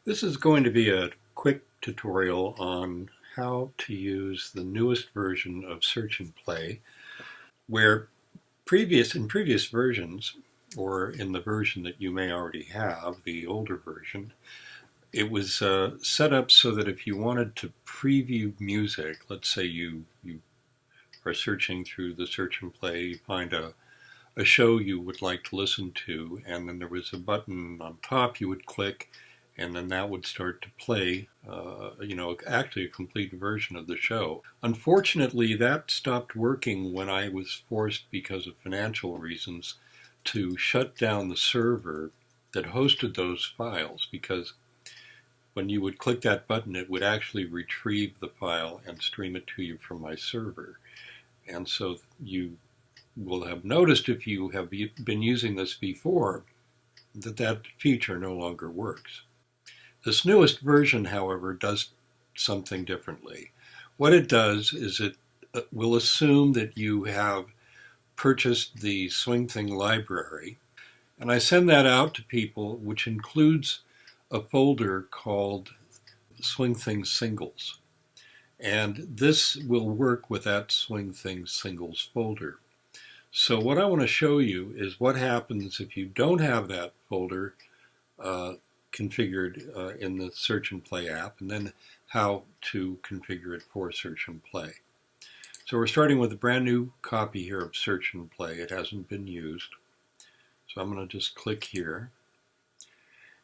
This is going to be a quick tutorial on how to use the newest version of Search and Play, where in previous versions, or in the version that you may already have, the older version, it was set up so that if you wanted to preview music, let's say you are searching through the Search and Play, you find a show you would like to listen to, and then there was a button on top you would click, and then that would start to play, actually a complete version of the show. Unfortunately, that stopped working when I was forced, because of financial reasons, to shut down the server that hosted those files, because when you would click that button, it would actually retrieve the file and stream it to you from my server. And so you will have noticed, if you have been using this before, that feature no longer works. This newest version, however, does something differently. What it does is it will assume that you have purchased the SwingThing library, and I send that out to people, which includes a folder called SwingThingSingles. And this will work with that SwingThingSingles folder. So what I want to show you is what happens if you don't have that folder configured in the Search and Play app, and then how to configure it for Search and Play. So we're starting with a brand new copy here of Search and Play. It hasn't been used. So I'm going to just click here.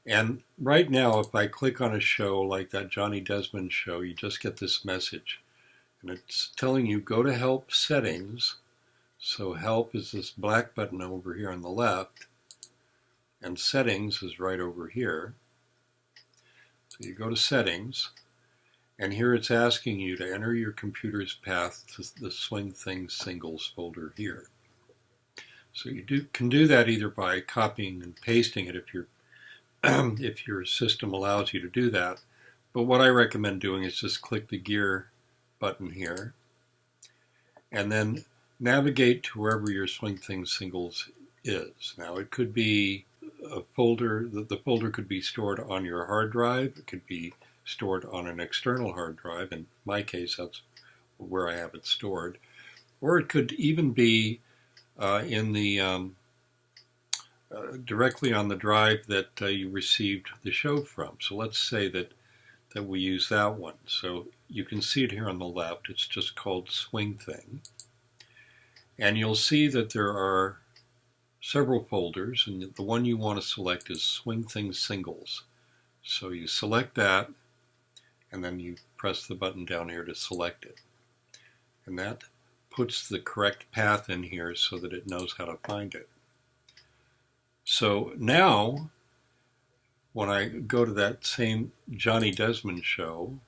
And right now, if I click on a show like that Johnny Desmond show, you just get this message. And it's telling you, go to Help Settings. So Help is this black button over here on the left, and Settings is right over here. So you go to Settings, and here it's asking you to enter your computer's path to the SwingThingSingles folder here. So you can do that either by copying and pasting it if your system allows you to do that. But what I recommend doing is just click the gear button here, and then navigate to wherever your SwingThingSingles is. Now, it could be a folder, the folder could be stored on your hard drive, it could be stored on an external hard drive. In my case, that's where I have it stored. Or it could even be in the directly on the drive that you received the show from. So let's say that we use that one. So you can see it here on the left. It's just called SwingThing. And you'll see that there are several folders, and the one you want to select is SwingThingSingles. So you select that, and then you press the button down here to select it. And that puts the correct path in here so that it knows how to find it. So now, when I go to that same Johnny Desmond show,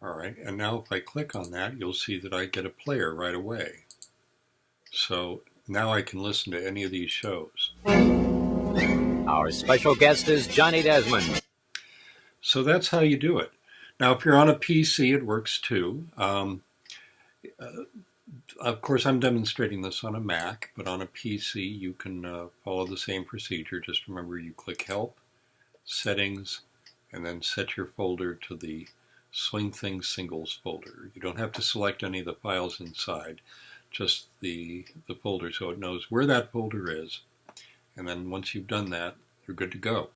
all right, and now if I click on that, you'll see that I get a player right away. So now I can listen to any of these shows. Our special guest is Johnny Desmond. So that's how you do it. Now, if you're on a PC, it works too. Of course, I'm demonstrating this on a Mac, but on a PC, you can follow the same procedure. Just remember, you click Help, Settings, and then set your folder to the SwingThingSingles folder. You don't have to select any of the files inside, just the folder, so it knows where that folder is. And then once you've done that, you're good to go.